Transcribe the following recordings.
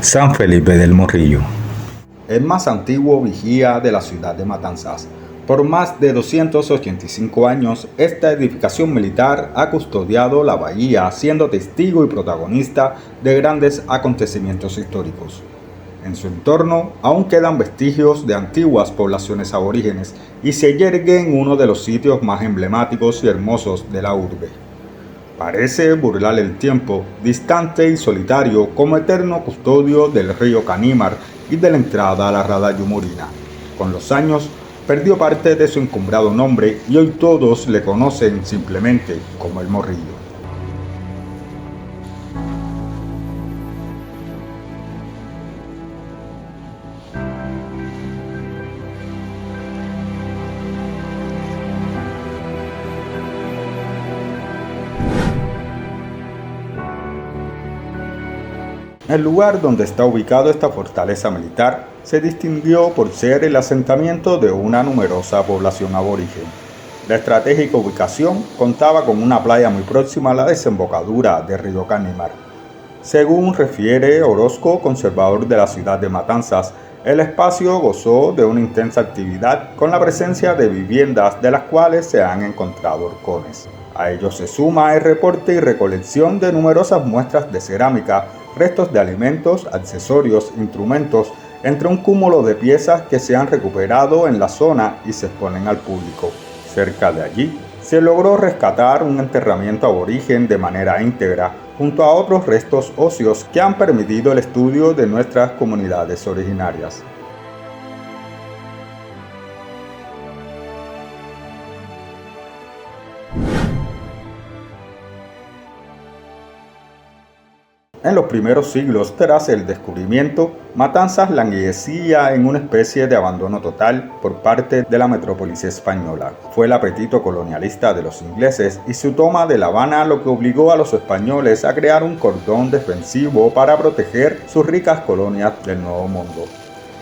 San Felipe del Morrillo. El más antiguo vigía de la ciudad de Matanzas. Por más de 285 años, esta edificación militar ha custodiado la bahía, siendo testigo y protagonista de grandes acontecimientos históricos. En su entorno aún quedan vestigios de antiguas poblaciones aborígenes y se yergue en uno de los sitios más emblemáticos y hermosos de la urbe. Parece burlar el tiempo, distante y solitario como eterno custodio del río Canímar y de la entrada a la Rada Yumurina. Con los años, perdió parte de su encumbrado nombre y hoy todos le conocen simplemente como el Morrillo. El lugar donde está ubicado esta fortaleza militar se distinguió por ser el asentamiento de una numerosa población aborigen. La estratégica ubicación contaba con una playa muy próxima a la desembocadura del río Canímar. Según refiere Orozco, conservador de la ciudad de Matanzas, el espacio gozó de una intensa actividad con la presencia de viviendas de las cuales se han encontrado horcones. A ello se suma el reporte y recolección de numerosas muestras de cerámica, restos de alimentos, accesorios, instrumentos, entre un cúmulo de piezas que se han recuperado en la zona y se exponen al público. Cerca de allí, se logró rescatar un enterramiento aborigen de manera íntegra, junto a otros restos óseos que han permitido el estudio de nuestras comunidades originarias. En los primeros siglos, tras el descubrimiento, Matanzas languidecía en una especie de abandono total por parte de la metrópolis española. Fue el apetito colonialista de los ingleses y su toma de La Habana lo que obligó a los españoles a crear un cordón defensivo para proteger sus ricas colonias del Nuevo Mundo.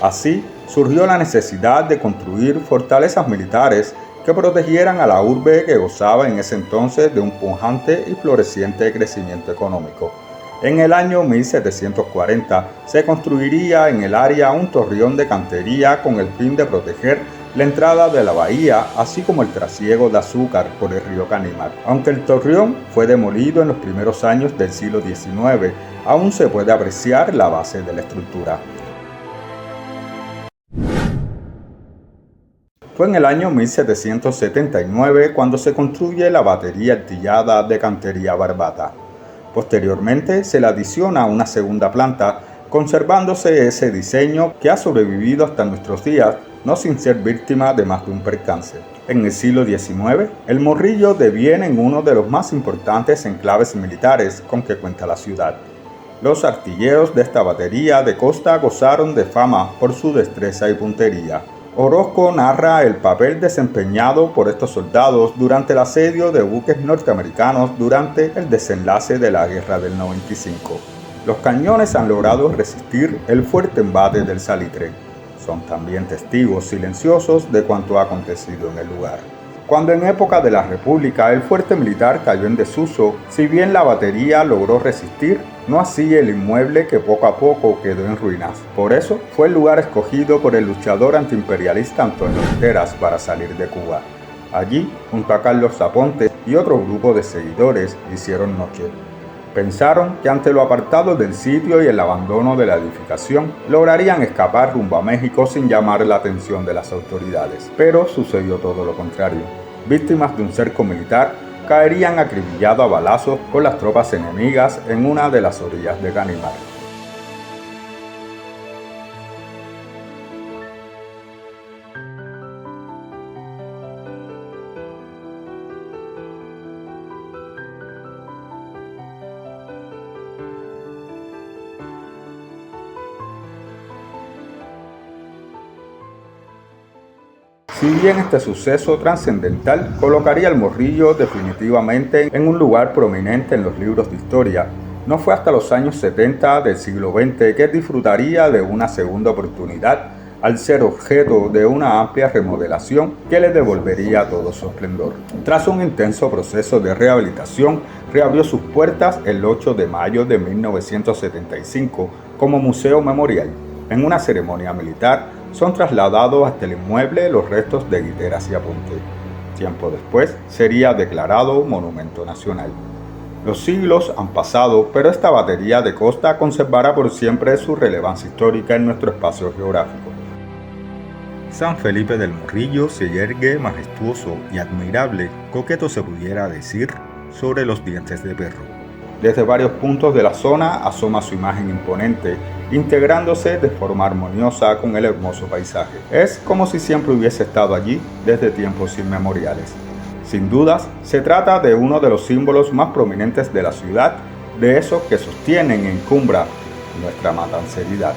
Así, surgió la necesidad de construir fortalezas militares que protegieran a la urbe que gozaba en ese entonces de un pujante y floreciente crecimiento económico. En el año 1740 se construiría en el área un torreón de cantería con el fin de proteger la entrada de la bahía, así como el trasiego de azúcar por el río Canímar. Aunque el torreón fue demolido en los primeros años del siglo XIX, aún se puede apreciar la base de la estructura. Fue en el año 1779 cuando se construye la batería artillada de cantería Barbata. Posteriormente se le adiciona una segunda planta, conservándose ese diseño que ha sobrevivido hasta nuestros días, no sin ser víctima de más de un percance. En el siglo XIX, el Morrillo deviene en uno de los más importantes enclaves militares con que cuenta la ciudad. Los artilleros de esta batería de costa gozaron de fama por su destreza y puntería. Orozco narra el papel desempeñado por estos soldados durante el asedio de buques norteamericanos durante el desenlace de la Guerra del 95. Los cañones han logrado resistir el fuerte embate del Salitre. Son también testigos silenciosos de cuanto ha acontecido en el lugar. Cuando en época de la República el fuerte militar cayó en desuso, si bien la batería logró resistir, no así el inmueble que poco a poco quedó en ruinas. Por eso fue el lugar escogido por el luchador antiimperialista Antonio Guiteras para salir de Cuba. Allí, junto a Carlos Zaponte y otro grupo de seguidores, hicieron noche. Pensaron que ante lo apartado del sitio y el abandono de la edificación, lograrían escapar rumbo a México sin llamar la atención de las autoridades. Pero sucedió todo lo contrario. Víctimas de un cerco militar, caerían acribillados a balazos por las tropas enemigas en una de las orillas de Canímar. Si bien este suceso trascendental colocaría al Morrillo definitivamente en un lugar prominente en los libros de historia, no fue hasta los años 70 del siglo XX que disfrutaría de una segunda oportunidad al ser objeto de una amplia remodelación que le devolvería todo su esplendor. Tras un intenso proceso de rehabilitación, reabrió sus puertas el 8 de mayo de 1975 como museo memorial. En una ceremonia militar, son trasladados hasta el inmueble los restos de guiteras y apuntes. Tiempo después, sería declarado Monumento Nacional. Los siglos han pasado, pero esta batería de costa conservará por siempre su relevancia histórica en nuestro espacio geográfico. San Felipe del Morrillo se yergue majestuoso y admirable, coqueto se pudiera decir, sobre los dientes de perro. Desde varios puntos de la zona asoma su imagen imponente, integrándose de forma armoniosa con el hermoso paisaje. Es como si siempre hubiese estado allí desde tiempos inmemoriales. Sin dudas, se trata de uno de los símbolos más prominentes de la ciudad, de esos que sostienen y encumbran nuestra matanceridad.